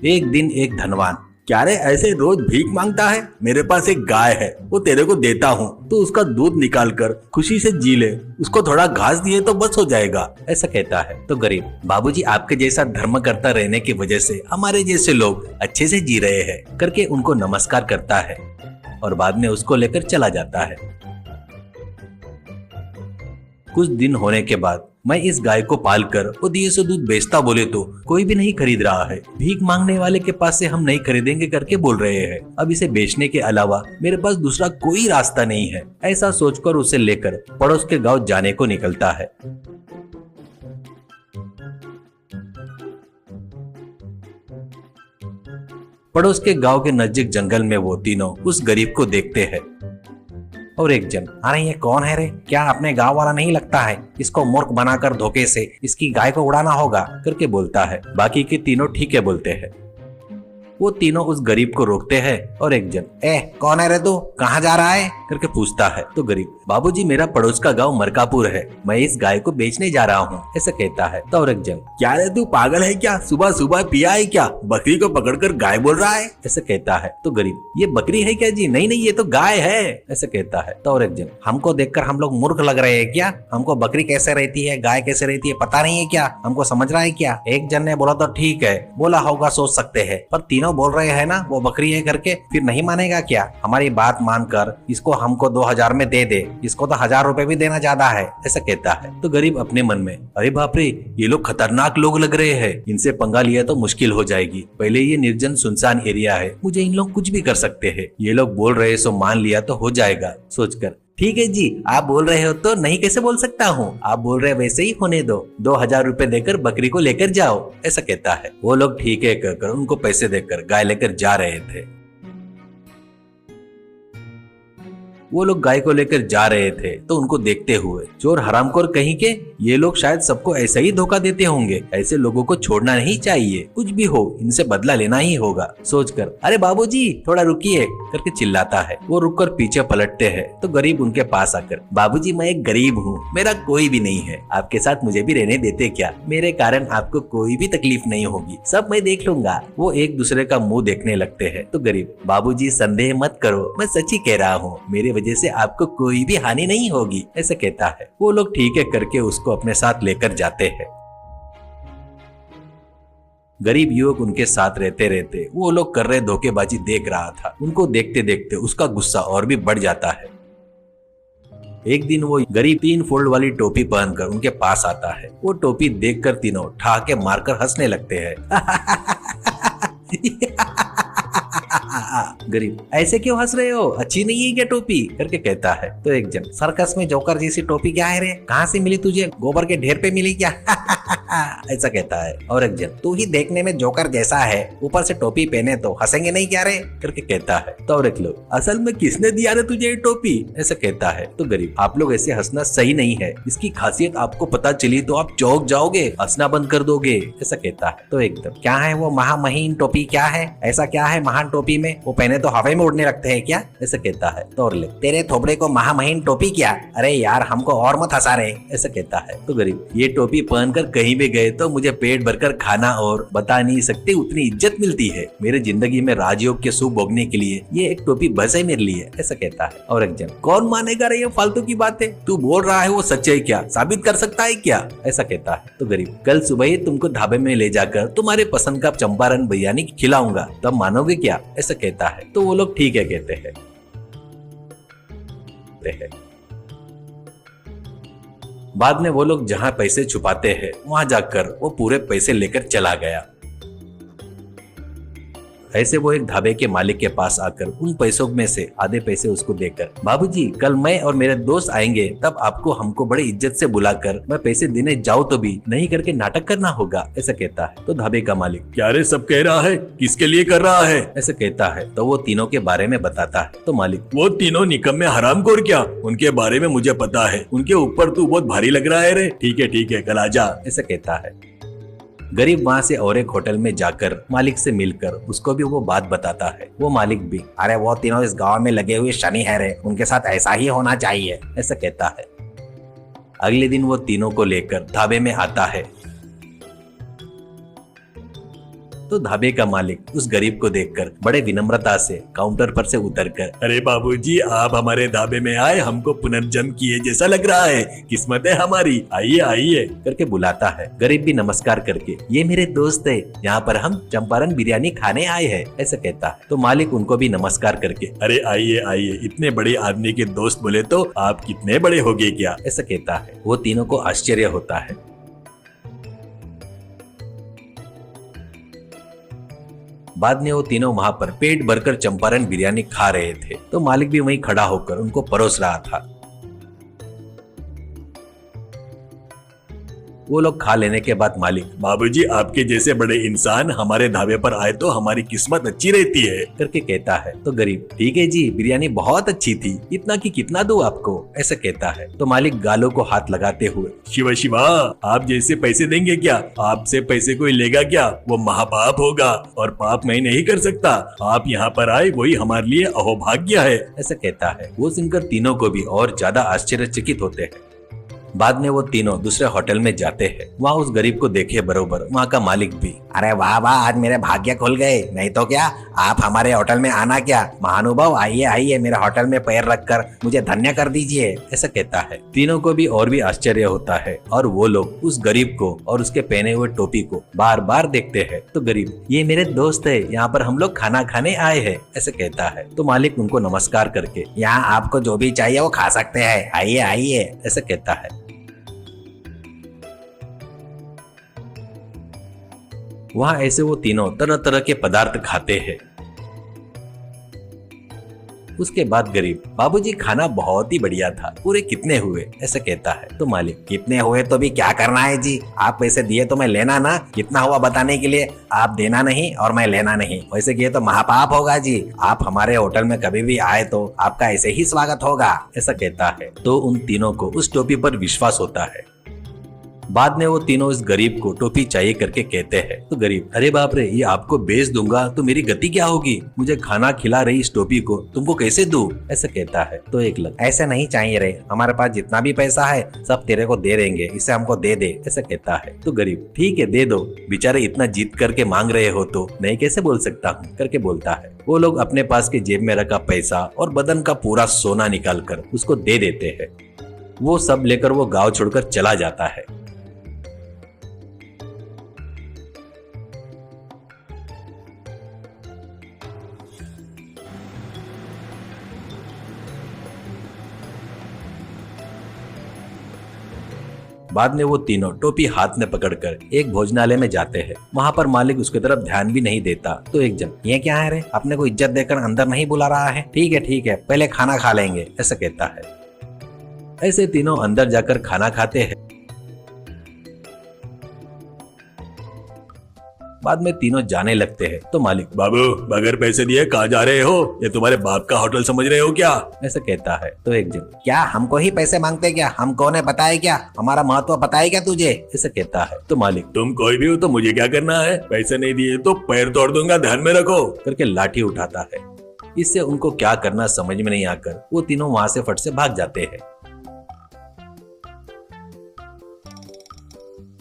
एक दिन एक धनवान, क्या रे ऐसे रोज भीख मांगता है? मेरे पास एक गाय है, वो तेरे को देता हूँ, तो उसका दूध निकाल कर खुशी से जी ले, उसको थोड़ा घास दिए तो बस हो जाएगा, ऐसा कहता है। तो गरीब, बाबूजी आपके जैसा धर्म करता रहने की वजह से हमारे जैसे लोग अच्छे से जी रहे हैं, करके उनको नमस्कार करता है और बाद में उसको लेकर चला जाता है। कुछ दिन होने के बाद मैं इस गाय को पालकर वो दिए से दूध बेचता बोले तो कोई भी नहीं खरीद रहा है। भीख मांगने वाले के पास से हम नहीं खरीदेंगे करके बोल रहे हैं। अब इसे बेचने के अलावा मेरे पास दूसरा कोई रास्ता नहीं है। ऐसा सोचकर उसे लेकर पड़ोस के गांव जाने को निकलता है। पड़ोस के गांव के नजदीक जंगल में वो तीनों उस गरीब को देखते हैं और एक जन, अरे ये कौन है रे? क्या अपने गांव वाला नहीं लगता है? इसको मूर्ख बनाकर धोखे से इसकी गाय को उड़ाना होगा, करके बोलता है। बाकी के तीनों ठीक है बोलते हैं। वो तीनों उस गरीब को रोकते हैं और एक जन, कौन है रे तू? कहाँ जा रहा है? करके पूछता है। तो गरीब, बाबूजी मेरा पड़ोस का गांव मरकापुर है, मैं इस गाय को बेचने जा रहा हूँ, ऐसा कहता है। तो और एक जन, क्या रे तू पागल है क्या? सुबह सुबह पिया है क्या? बकरी को पकड़कर गाय बोल रहा है, ऐसा कहता है। तो गरीब, ये बकरी है क्या जी? नहीं नहीं, ये तो गाय है, ऐसा कहता है। तो और एक जन, हमको देखकर हम लोग मूर्ख लग रहे हैं क्या? हमको बकरी कैसे रहती है, गाय कैसे रहती है पता नहीं है क्या? हमको समझ रहा है क्या? एक जन ने बोला तो ठीक है, बोला होगा सोच सकते हैं, पर तीनों बोल रहे हैं ना वो बकरी है करके, फिर नहीं मानेगा क्या? हमारी बात मानकर इसको हमको 2000 में दे दे, इसको तो 1000 रुपए भी देना ज्यादा है, ऐसा कहता है। तो गरीब अपने मन में, अरे बाप रे, ये लोग खतरनाक लोग लग रहे हैं, इनसे पंगा लिया तो मुश्किल हो जाएगी। पहले ये निर्जन सुनसान एरिया है, मुझे इन लोग कुछ भी कर सकते हैं, ये लोग बोल रहे सो मान लिया तो हो जाएगा सोचकर, ठीक है जी, आप बोल रहे हो तो नहीं कैसे बोल सकता हूँ, आप बोल रहे वैसे ही होने दो, 2000 रुपए देकर बकरी को लेकर जाओ, ऐसा कहता है। वो लोग ठीक है कहकर उनको पैसे देकर गाय लेकर जा रहे थे। वो लोग गाय को लेकर जा रहे थे तो उनको देखते हुए चोर हरामखोर कहीं के, ये लोग शायद सबको ऐसा ही धोखा देते होंगे, ऐसे लोगों को छोड़ना नहीं चाहिए, कुछ भी हो इनसे बदला लेना ही होगा सोचकर, अरे बाबूजी थोड़ा रुकिए करके चिल्लाता है। वो रुककर पीछे पलटते हैं तो गरीब उनके पास आकर, बाबूजी मैं एक गरीब हूँ, मेरा कोई भी नहीं है, आपके साथ मुझे भी रहने देते क्या? मेरे कारण आपको कोई भी तकलीफ नहीं होगी, सब मैं देख लूंगा। वो एक दूसरे का मुंह देखने लगते हैं। तो गरीब, बाबूजी संदेह मत करो, मैं सच ही कह रहा हूँ, मेरे वजह से आपको कोई भी हानि नहीं होगी, ऐसा कहता है। वो लोग ठीक है करके उसको अपने साथ लेकर जाते हैं। गरीब युवक उनके साथ रहते रहते वो लोग कर रहे धोखेबाजी देख रहा था। उनको देखते देखते उसका गुस्सा और भी बढ़ जाता है। एक दिन वो गरीब 3 फोल्ड वाली टोपी पहनकर उनके पास आता है। वो टोपी देखकर तीनों ठहाके मारकर हंसने लगते हैं। गरीब, ऐसे क्यों हंस रहे हो? अच्छी नहीं है क्या टोपी? करके कहता है। तो एक जन, सर्कस में जोकर जैसी टोपी क्या है रे? कहाँ से मिली तुझे? गोबर के ढेर पे मिली क्या? ऐसा कहता है। और एक जन, तू ही देखने में जोकर जैसा है, ऊपर से टोपी पहने तो हंसेंगे नहीं क्या रे? करके कहता है। तो और एक लोग, असल में किसने दिया रे तुझे ये टोपी? ऐसा कहता है। तो गरीब, आप लोग ऐसे हंसना सही नहीं है, इसकी खासियत आपको पता चली तो आप चौंक जाओगे, हंसना बंद कर दोगे, ऐसा कहता है। तो एकदम, क्या है वो महामहिम टोपी? क्या है ऐसा? क्या है महान टोपी में? वो पहने तो हवा में उड़ने लगते हैं क्या? ऐसा कहता है। तो और ले, तेरे थोपड़े को महामहिम टोपी क्या? अरे यार हमको और मत हंसा रहे, ऐसा कहता है। तो गरीब, ये टोपी पहनकर कहीं भी गए तो मुझे पेट भरकर खाना और बता नहीं सकते उतनी इज्जत मिलती है। मेरे जिंदगी में राजयोग के सुख भोगने के लिए ये एक टोपी बस है मेरे लिए, ऐसा कहता है। और एक जन, कौन मानेगा रे ये फालतू की बातें? तू बोल रहा है वो सच है क्या? साबित कर सकता है क्या? ऐसा कहता है। तो गरीब, कल सुबह ही तुमको ढाबे में ले जाकर तुम्हारे पसंद का चंपारण बिरयानी खिलाऊंगा, तब मानोगे क्या? ऐसा कहता है। तो वो लोग ठीक है कहते हैं। बाद में वो लोग जहां पैसे छुपाते हैं वहां जाकर वो पूरे पैसे लेकर चला गया। ऐसे वो एक ढाबे के मालिक के पास आकर उन पैसों में से आधे पैसे उसको देकर, बाबूजी कल मैं और मेरे दोस्त आएंगे, तब आपको हमको बड़ी इज्जत से बुलाकर मैं पैसे देने जाऊँ तो भी नहीं करके नाटक करना होगा, ऐसा कहता है। तो ढाबे का मालिक, क्या रे सब कह रहा है, किसके लिए कर रहा है? ऐसा कहता है। तो वो तीनों के बारे में बताता है। तो मालिक, वो तीनों निकम्मे हरामखोर क्या? उनके बारे में मुझे पता है, उनके ऊपर तू बहुत भारी लग रहा है रे। ठीक है कल आजा, ऐसा कहता है। गरीब वहाँ से और एक होटल में जाकर मालिक से मिलकर उसको भी वो बात बताता है। वो मालिक भी, अरे वो तीनों इस गांव में लगे हुए शनि है रे, उनके साथ ऐसा ही होना चाहिए, ऐसा कहता है। अगले दिन वो तीनों को लेकर ढाबे में आता है तो ढाबे का मालिक उस गरीब को देखकर बड़े विनम्रता से काउंटर पर से उतरकर, अरे बाबूजी, आप हमारे ढाबे में आए, हमको पुनर्जन्म किए जैसा लग रहा है, किस्मत है हमारी, आइए आइए करके बुलाता है। गरीब भी नमस्कार करके, ये मेरे दोस्त है, यहाँ पर हम चंपारण बिरयानी खाने आए हैं, ऐसा कहता है। तो मालिक उनको भी नमस्कार करके, अरे आइए आइए, इतने बड़े आदमी के दोस्त बोले तो आप कितने बड़े हो गए क्या, ऐसा कहता है। वो तीनों को आश्चर्य होता है। बाद में वो तीनों वहाँ पर पेट भरकर चंपारण बिरयानी खा रहे थे। तो मालिक भी वहीं खड़ा होकर उनको परोस रहा था। वो लोग खा लेने के बाद मालिक, बाबूजी, आपके जैसे बड़े इंसान हमारे ढाबे पर आए तो हमारी किस्मत अच्छी रहती है करके कहता है। तो गरीब, ठीक है जी, बिरयानी बहुत अच्छी थी, इतना की कितना दूं आपको, ऐसा कहता है। तो मालिक गालों को हाथ लगाते हुए, शिवा शिवा, आप जैसे पैसे देंगे क्या, आपसे पैसे कोई लेगा क्या, वो महापाप होगा और पाप मैं नहीं कर सकता, आप यहाँ पर आए वही हमारे लिए अहोभाग्य है, ऐसा कहता है। वो सुनकर तीनों को भी और ज्यादा आश्चर्यचकित होते हैं। बाद में वो तीनों दूसरे होटल में जाते हैं। वहाँ उस गरीब को देखे बरोबर वहाँ का मालिक भी, अरे वाह वाह, आज मेरे भाग्य खुल गए, नहीं तो क्या, आप हमारे होटल में आना क्या, महानुभाव, आइए आइए, मेरे होटल में पैर रखकर मुझे धन्य कर दीजिए, ऐसा कहता है। तीनों को भी और भी आश्चर्य होता है और वो लोग उस गरीब को और उसके पहने हुए टोपी को बार बार देखते हैं। तो गरीब, ये मेरे दोस्त है, यहाँ पर हम लोग खाना खाने आए हैं, ऐसे कहता है। तो मालिक उनको नमस्कार करके, यहाँ आपको जो भी चाहिए वो खा सकते हैं, आइए आइए, ऐसे कहता है। वहाँ ऐसे वो तीनों तरह तरह के पदार्थ खाते हैं। उसके बाद गरीब, बाबूजी खाना बहुत ही बढ़िया था, पूरे कितने हुए, ऐसे कहता है। तो मालिक, कितने हुए तो भी क्या करना है जी, आप पैसे दिए तो मैं लेना ना, कितना हुआ बताने के लिए, आप देना नहीं और मैं लेना नहीं, वैसे किए तो महापाप होगा जी, आप हमारे होटल में कभी भी आए तो आपका ऐसे ही स्वागत होगा, ऐसा कहता है। तो उन तीनों को उस टोपी पर विश्वास होता है। बाद में वो तीनों इस गरीब को टोपी चाहिए करके कहते हैं। तो गरीब, अरे बाप रे, ये आपको बेच दूंगा तो मेरी गति क्या होगी, मुझे खाना खिला रही इस टोपी को तुमको कैसे दूं, ऐसा कहता है। तो एक लग, ऐसे नहीं चाहिए रे, हमारे पास जितना भी पैसा है सब तेरे को दे देंगे, इसे हमको दे दे, ऐसा कहता है। तो गरीब, ठीक है दे दो, बेचारे इतना जीत करके मांग रहे हो तो नहीं कैसे बोल सकता हूँ, करके बोलता है। वो लोग अपने पास के जेब में रखा पैसा और बदन का पूरा सोना निकाल कर उसको दे देते हैं। वो सब लेकर वो गाँव छोड़कर चला जाता है। बाद में वो तीनों टोपी हाथ में पकड़कर एक भोजनालय में जाते हैं। वहाँ पर मालिक उसकी तरफ ध्यान भी नहीं देता। तो एक जन, ये क्या है रे, अपने को इज्जत देकर अंदर नहीं बुला रहा है, ठीक है, पहले खाना खा लेंगे, ऐसा कहता है। ऐसे तीनों अंदर जाकर खाना खाते हैं। बाद में तीनों जाने लगते हैं। तो मालिक, बाबू, बगैर पैसे दिए कहाँ जा रहे हो, ये तुम्हारे बाप का होटल समझ रहे हो क्या, ऐसा कहता है। तो एक जन, क्या हमको ही पैसे मांगते क्या, हम कौन है पता है क्या, हमारा महत्व पता है क्या तुझे, ऐसा कहता है। तो मालिक, तुम कोई भी हो तो मुझे क्या करना है, पैसे नहीं दिए तो पैर तोड़ दूंगा, ध्यान में रखो, करके लाठी उठाता है। इससे उनको क्या करना समझ में नहीं आकर वो तीनों वहाँ से फट से भाग जाते हैं।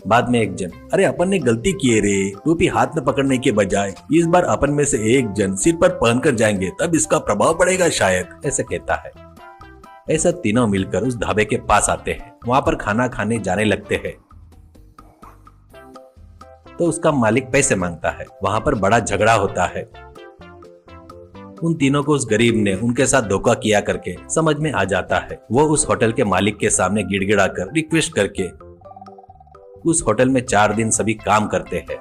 बाद में एक जन, अरे अपन ने गलती की है रे, टोपी हाथ में पकड़ने के बजाय इस बार अपन में से एक जन सिर पर पहनकर जाएंगे, तब इसका प्रभाव पड़ेगा शायद, ऐसे कहता है। ऐसा तीनों मिलकर उस ढाबे के पास आते हैं। वहाँ पर खाना खाने जाने लगते हैं। तो उसका मालिक पैसे मांगता है। वहाँ पर बड़ा झगड़ा होता है। उन तीनों को उस गरीब ने उनके साथ धोखा किया करके समझ में आ जाता है। वो उस होटल के मालिक के सामने गिड़गिड़ाकर रिक्वेस्ट करके उस होटल में 4 दिन सभी काम करते हैं।